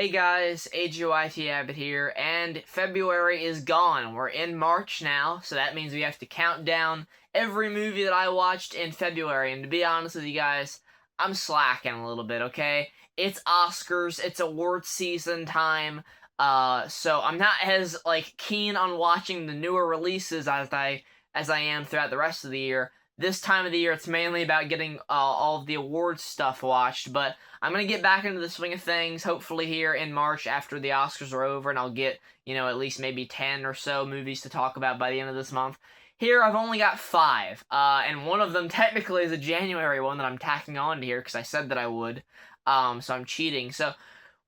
Hey guys, AGYT Abbott here, and February is gone. We're in March now, so that means we have to count down every movie that I watched in February. And to be honest with you guys, I'm slacking a little bit, okay? It's Oscars, it's award season time, so I'm not as, keen on watching the newer releases as I am throughout the rest of the year. This time of the year, it's mainly about getting all of the awards stuff watched, but I'm going to get back into the swing of things, hopefully here in March after the Oscars are over, and I'll get, at least maybe 10 or so movies to talk about by the end of this month. Here, I've only got 5, and one of them technically is a January one that I'm tacking on to here, because I said that I would, so I'm cheating. So,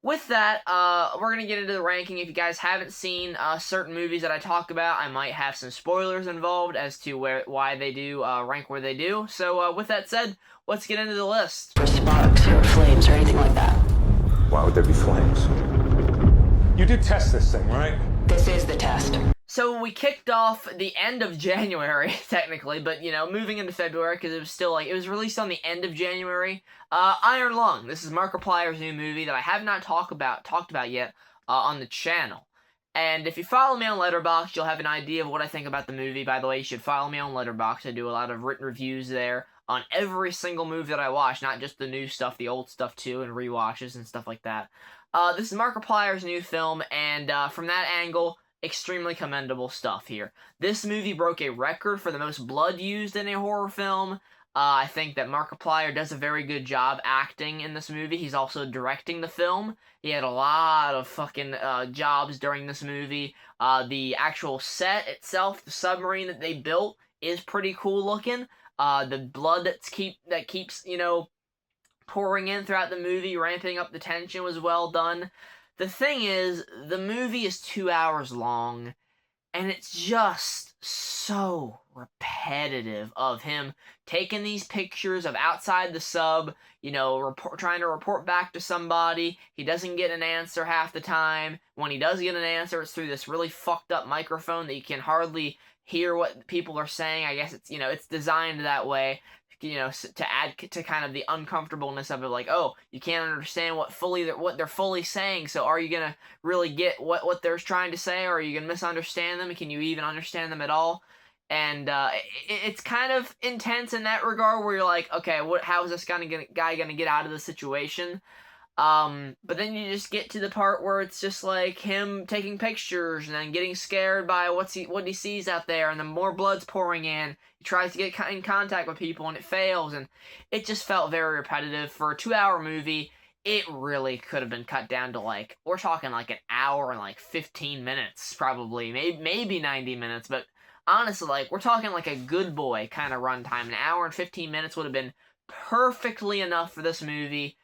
with that, we're going to get into the ranking. If you guys haven't seen certain movies that I talk about, I might have some spoilers involved as to why they do rank where they do. So with that said, let's get into the list. Or sparks or flames or anything like that. Why would there be flames? You did test this thing, right? This is the test. So we kicked off the end of January, technically, but, moving into February, because it was still, it was released on the end of January. Iron Lung. This is Markiplier's new movie that I have not talked about yet on the channel. And if you follow me on Letterboxd, you'll have an idea of what I think about the movie. By the way, you should follow me on Letterboxd. I do a lot of written reviews there on every single movie that I watch, not just the new stuff, the old stuff too, and rewatches and stuff like that. This is Markiplier's new film, and from that angle, extremely commendable stuff here. This movie broke a record for the most blood used in a horror film. I think that Markiplier does a very good job acting in this movie. He's also directing the film. He had a lot of fucking jobs during this movie. The actual set itself, the submarine that they built, is pretty cool looking. The blood that keeps, pouring in throughout the movie, ramping up the tension, was well done. The thing is, the movie is 2 hours long, and it's just so repetitive of him taking these pictures of outside the sub, trying to report back to somebody. He doesn't get an answer half the time. When he does get an answer, it's through this really fucked up microphone that you can hardly hear what people are saying. I guess it's designed that way, to add to kind of the uncomfortableness of it, you can't understand what they're fully saying, so are you gonna really get what they're trying to say, or are you gonna misunderstand them? Can you even understand them at all? And it's kind of intense in that regard, where you're like, okay, how is this guy gonna get out of the situation? But then you just get to the part where it's just like him taking pictures and then getting scared by what he sees out there, and then more blood's pouring in. He tries to get in contact with people and it fails, and it just felt very repetitive. For a 2-hour movie, it really could have been cut down to we're talking an hour and 15 minutes, probably, maybe 90 minutes, but honestly, we're talking a good boy kind of runtime. An hour and 15 minutes would have been perfectly enough for this movie.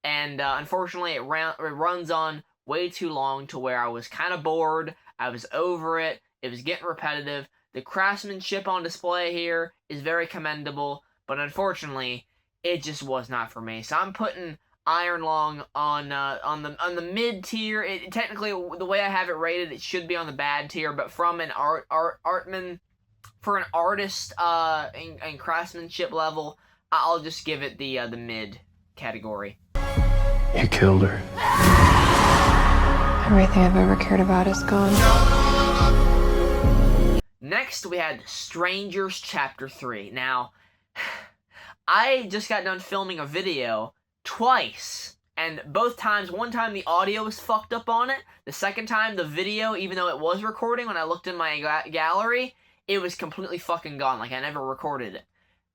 And unfortunately, it runs on way too long to where I was kind of bored. I was over it. It was getting repetitive. The craftsmanship on display here is very commendable, but unfortunately, it just was not for me. So I'm putting Iron Lung on the mid tier. Technically, the way I have it rated, it should be on the bad tier, but from an for an artist and craftsmanship level, I'll just give it the mid category. You killed her. Everything I've ever cared about is gone. Next, we had Strangers Chapter 3. Now, I just got done filming a video twice, and both times, one time the audio was fucked up on it, the second time the video, even though it was recording, when I looked in my gallery, it was completely fucking gone, I never recorded it.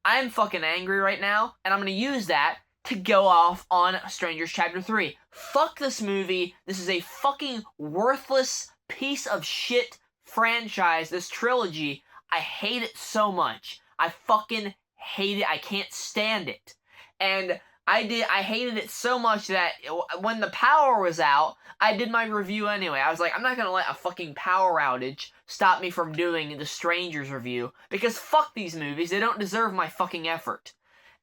I'm fucking angry right now, and I'm gonna use that to go off on Strangers Chapter 3. Fuck this movie. This is a fucking worthless piece of shit franchise, this trilogy. I hate it so much. I fucking hate it. I can't stand it. And I hated it so much that when the power was out, I did my review anyway. I was like, I'm not gonna let a fucking power outage stop me from doing the Strangers review, because fuck these movies. They don't deserve my fucking effort.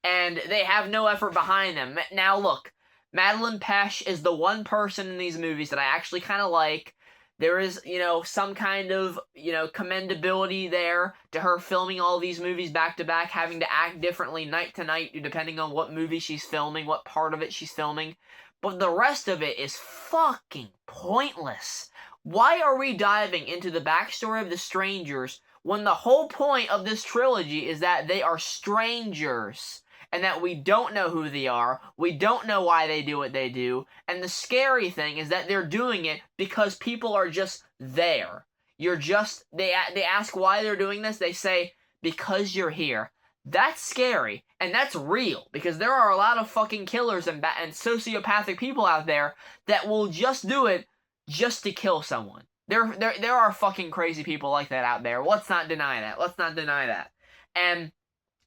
And they have no effort behind them. Now look, Madeleine Pesch is the one person in these movies that I actually kind of like. There is, some kind of, commendability there to her filming all these movies back to back, having to act differently night to night, depending on what movie she's filming, what part of it she's filming. but the rest of it is fucking pointless. Why are we diving into the backstory of the strangers when the whole point of this trilogy is that they are strangers and that we don't know who they are, we don't know why they do what they do, and the scary thing is that they're doing it because people are just there. They ask why they're doing this, they say, because you're here. That's scary, and that's real, because there are a lot of fucking killers and sociopathic people out there that will just do it just to kill someone. There are fucking crazy people like that out there. Let's not deny that. And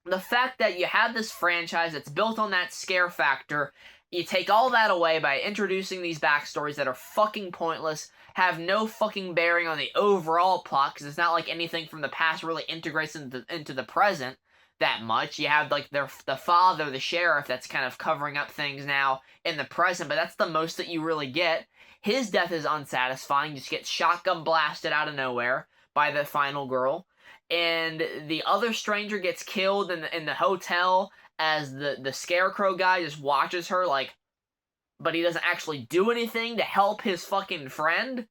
the fact that you have this franchise that's built on that scare factor, you take all that away by introducing these backstories that are fucking pointless, have no fucking bearing on the overall plot, because it's not like anything from the past really integrates into the present that much. You have like the father, the sheriff, that's kind of covering up things now in the present, but that's the most that you really get. His death is unsatisfying. You just get shotgun blasted out of nowhere by the final girl. And the other stranger gets killed in the hotel as the scarecrow guy just watches her, like, but he doesn't actually do anything to help his fucking friend.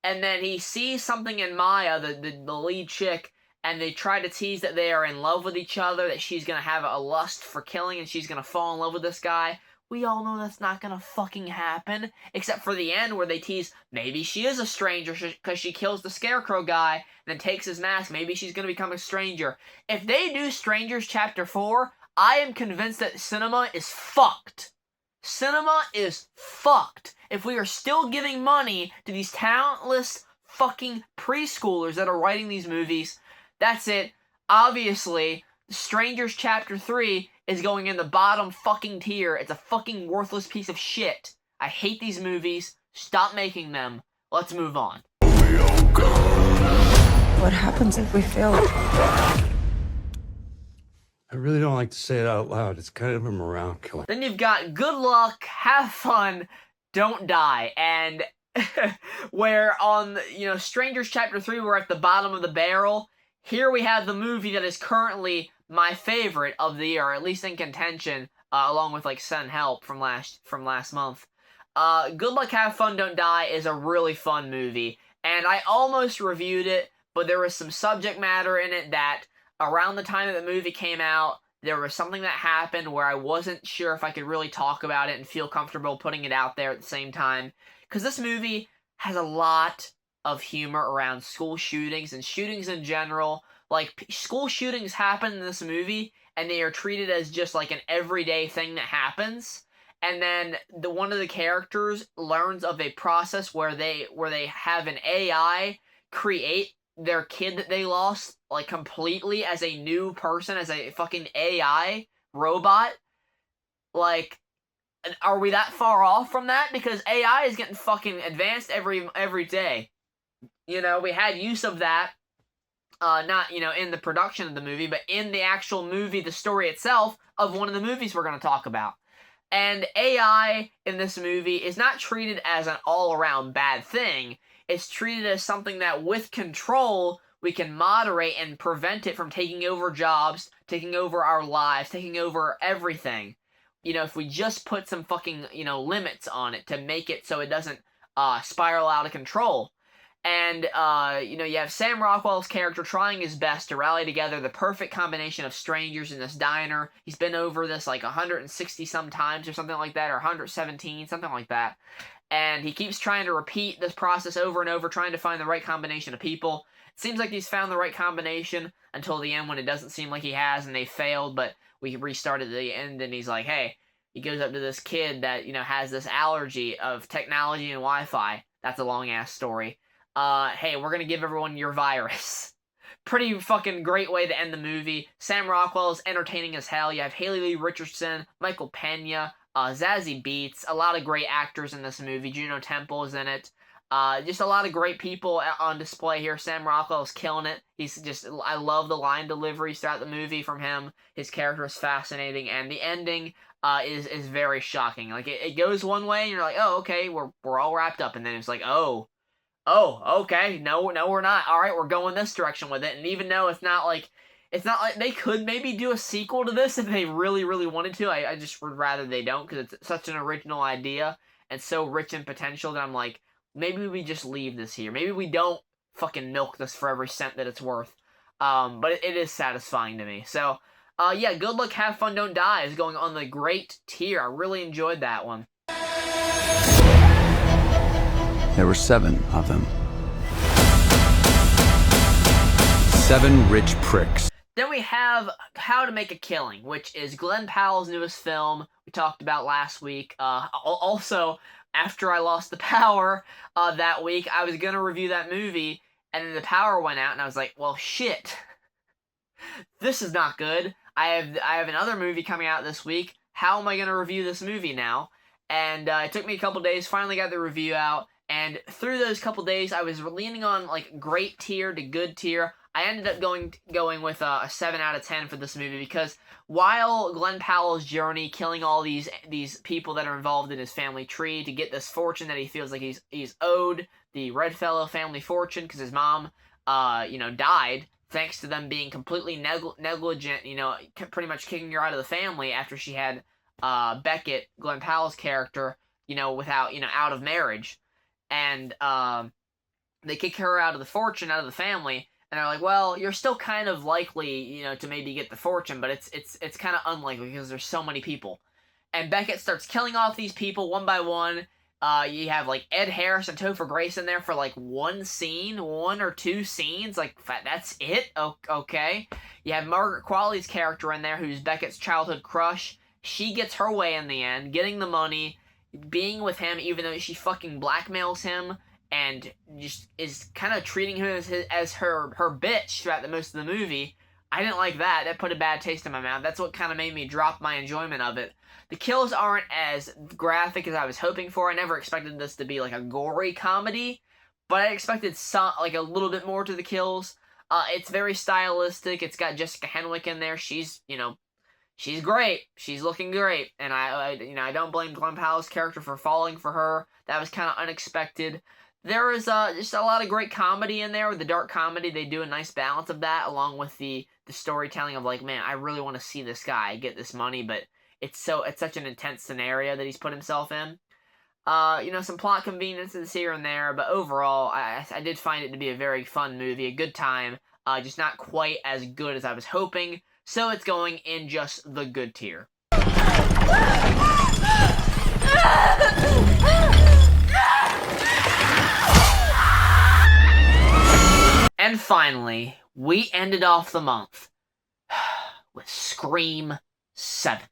And then he sees something in Maya, the lead chick, and they try to tease that they are in love with each other, that she's gonna have a lust for killing and she's gonna fall in love with this guy. We all know that's not gonna fucking happen, except for the end where they tease maybe she is a stranger because she kills the scarecrow guy and then takes his mask. Maybe she's gonna become a stranger. If they do Strangers Chapter 4, I am convinced that cinema is fucked. Cinema is fucked. If we are still giving money to these talentless fucking preschoolers that are writing these movies, that's it. Obviously, Strangers Chapter 3 is going in the bottom fucking tier. It's a fucking worthless piece of shit. I hate these movies. Stop making them. Let's move on. What happens if we fail? I really don't like to say it out loud. It's kind of a morale killer. Then you've got Good Luck, Have Fun, Don't Die. And where on, Strangers Chapter 3, we're at the bottom of the barrel. Here we have the movie that is currently my favorite of the year, or at least in contention, along with like Send Help from last month. Good Luck, Have Fun, Don't Die is a really fun movie, and I almost reviewed it, but there was some subject matter in it that around the time that the movie came out, there was something that happened where I wasn't sure if I could really talk about it and feel comfortable putting it out there at the same time, because this movie has a lot of humor around school shootings and shootings in general. Like, school shootings happen in this movie, and they are treated as just like an everyday thing that happens. And then one of the characters learns of a process where they have an AI create their kid that they lost, like, completely as a new person, as a fucking AI robot. Like, are we that far off from that? Because AI is getting fucking advanced every day. We had use of that, not, in the production of the movie, but in the actual movie, the story itself of one of the movies we're going to talk about. And AI in this movie is not treated as an all-around bad thing. It's treated as something that, with control, we can moderate and prevent it from taking over jobs, taking over our lives, taking over everything. If we just put some fucking, limits on it to make it so it doesn't spiral out of control. And, you have Sam Rockwell's character trying his best to rally together the perfect combination of strangers in this diner. He's been over this like 160 some times or something like that, or 117, something like that. And he keeps trying to repeat this process over and over, trying to find the right combination of people. It seems like he's found the right combination until the end when it doesn't seem like he has, and they failed, but we restarted at the end, and he's like, hey, he goes up to this kid that, has this allergy of technology and Wi-Fi. That's a long-ass story. Hey, we're gonna give everyone your virus. Pretty fucking great way to end the movie. Sam Rockwell is entertaining as hell. You have Haley Lee Richardson, Michael Pena, Zazie Beetz, a lot of great actors in this movie. Juno Temple is in it. Just a lot of great people on display here. Sam Rockwell is killing it. I love the line deliveries throughout the movie from him. His character is fascinating, and the ending is very shocking. Like, it goes one way, and you're like, oh, okay, we're all wrapped up, and then it's like, oh, okay, no, we're not. All right, we're going this direction with it. And even though it's not like, It's not like they could maybe do a sequel to this if they really, really wanted to. I just would rather they don't, because it's such an original idea and so rich in potential that I'm like, maybe we just leave this here. Maybe we don't fucking milk this for every cent that it's worth. But it is satisfying to me. So, yeah, Good Luck, Have Fun, Don't Die is going on the great tier. I really enjoyed that one. There were 7 of them. 7 rich pricks. Then we have How to Make a Killing, which is Glenn Powell's newest film we talked about last week. Also, after I lost the power that week, I was going to review that movie, and then the power went out, and I was like, well, shit. This is not good. I have another movie coming out this week. How am I going to review this movie now? And it took me a couple days, finally got the review out, and through those couple days, I was leaning on, like, great tier to good tier. I ended up going with a 7 out of 10 for this movie, because while Glenn Powell's journey, killing all these people that are involved in his family tree to get this fortune that he feels like he's owed, the Redfellow family fortune, because his mom, died, thanks to them being completely negligent, pretty much kicking her out of the family after she had Beckett, Glenn Powell's character, without, out of marriage. And they kick her out of the fortune, out of the family, and they're like, well, you're still kind of likely, to maybe get the fortune, but it's kind of unlikely because there's so many people. And Beckett starts killing off these people one by one. You have, like, Ed Harris and Topher Grace in there for, like, one or two scenes. Like, that's it? Okay. You have Margaret Qualley's character in there, who's Beckett's childhood crush. She gets her way in the end, getting the money, being with him, even though she fucking blackmails him, and just is kind of treating him as her bitch throughout most of the movie. I didn't like that. That put a bad taste in my mouth. That's what kind of made me drop my enjoyment of it. The kills aren't as graphic as I was hoping for. I never expected this to be like a gory comedy, but I expected a little bit more to the kills. It's very stylistic. It's got Jessica Henwick in there. She's great. She's looking great, and I don't blame Glenn Powell's character for falling for her. That was kind of unexpected. There is just a lot of great comedy in there. With the dark comedy, they do a nice balance of that, along with the storytelling of, like, man, I really want to see this guy get this money, but it's such an intense scenario that he's put himself in. Some plot conveniences here and there, but overall, I did find it to be a very fun movie, a good time, just not quite as good as I was hoping, so it's going in just the good tier. And finally, we ended off the month with Scream 7.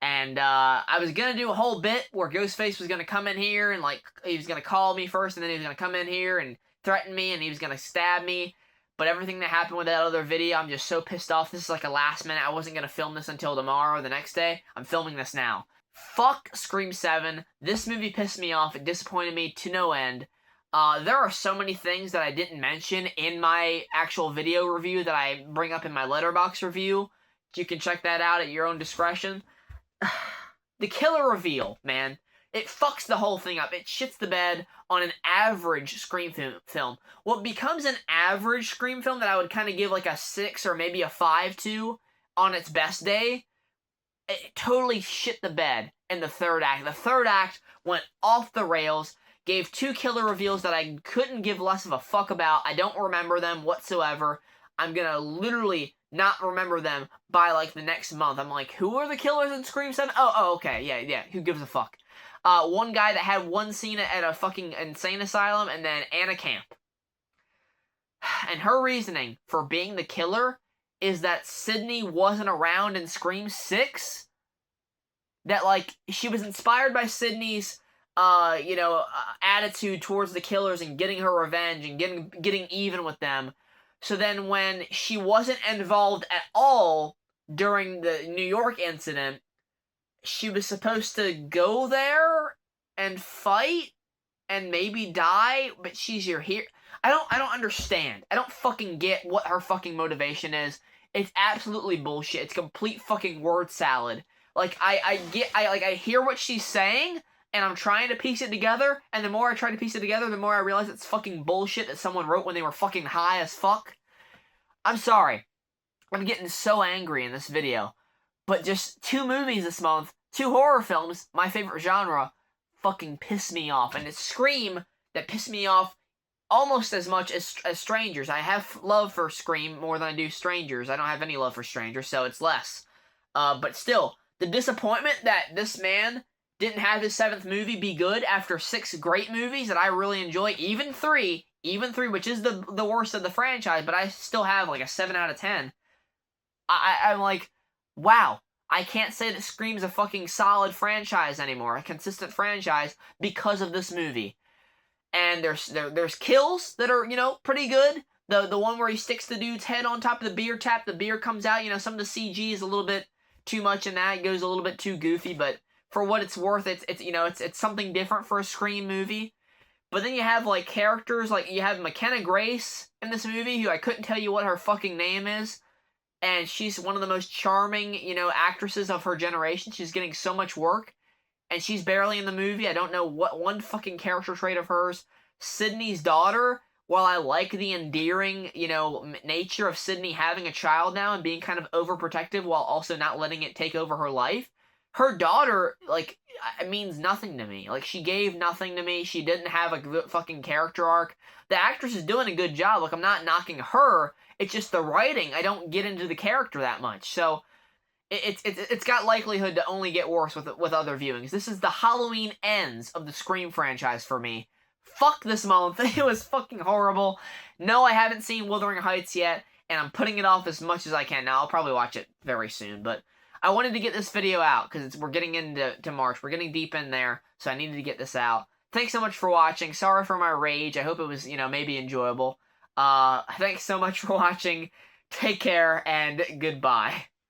And I was going to do a whole bit where Ghostface was going to come in here and, like, he was going to call me first, and then he was going to come in here and threaten me, and he was going to stab me. But everything that happened with that other video, I'm just so pissed off. This is like a last minute. I wasn't going to film this until tomorrow or the next day. I'm filming this now. Fuck Scream 7. This movie pissed me off. It disappointed me to no end. There are so many things that I didn't mention in my actual video review that I bring up in my Letterboxd review. You can check that out at your own discretion. The killer reveal, man. It fucks the whole thing up. It shits the bed on an average Scream film. What becomes an average Scream film that I would kind of give like a 6 or maybe a 5 to on its best day, it totally shit the bed in the third act. The third act went off the rails, gave 2 killer reveals that I couldn't give less of a fuck about. I don't remember them whatsoever. I'm gonna literally not remember them by, like, the next month. I'm like, who are the killers in Scream 7? Oh, okay, yeah, who gives a fuck? One guy that had one scene at a fucking insane asylum, and then Anna Camp. And her reasoning for being the killer is that Sydney wasn't around in Scream 6? That, like, she was inspired by Sydney's, attitude towards the killers and getting her revenge and getting even with them. So then when she wasn't involved at all during the New York incident, she was supposed to go there and fight and maybe die, but she's your hero. I don't understand. I don't fucking get what her fucking motivation is. It's absolutely bullshit. It's complete fucking word salad. Like, I hear what she's saying, and I'm trying to piece it together, and the more I try to piece it together, the more I realize it's fucking bullshit that someone wrote when they were fucking high as fuck. I'm sorry. I'm getting so angry in this video. But just 2 movies this month, 2 horror films, my favorite genre, fucking piss me off. And it's Scream that pissed me off almost as much as Strangers. I have love for Scream more than I do Strangers. I don't have any love for Strangers, so it's less. But still, the disappointment that this man didn't have his 7th movie be good after 6 great movies that I really enjoy, even 3, which is the worst of the franchise, but I still have like a 7 out of 10. I'm like, wow, I can't say that Scream's a fucking solid franchise anymore, a consistent franchise, because of this movie. And there's kills that are, you know, pretty good. The one where he sticks the dude's head on top of the beer tap, the beer comes out, you know, some of the CG is a little bit too much in that, it goes a little bit too goofy, but for what it's worth, it's you know, it's something different for a Scream movie. But then you have, like, characters, like, you have McKenna Grace in this movie, who I couldn't tell you what her fucking name is, and she's one of the most charming, you know, actresses of her generation. She's getting so much work, and she's barely in the movie. I don't know what one fucking character trait of hers. Sydney's daughter, while I like the endearing, you know, nature of Sydney having a child now and being kind of overprotective while also not letting it take over her life, her daughter, like, it means nothing to me. Like, she gave nothing to me. She didn't have a good fucking character arc. The actress is doing a good job. Like, I'm not knocking her. It's just the writing. I don't get into the character that much. So, it's got likelihood to only get worse with other viewings. This is the Halloween Ends of the Scream franchise for me. Fuck this month. It was fucking horrible. No, I haven't seen Wuthering Heights yet, and I'm putting it off as much as I can. Now, I'll probably watch it very soon, but I wanted to get this video out because we're getting into March. We're getting deep in there, so I needed to get this out. Thanks so much for watching. Sorry for my rage. I hope it was, you know, maybe enjoyable. Thanks so much for watching. Take care, and goodbye.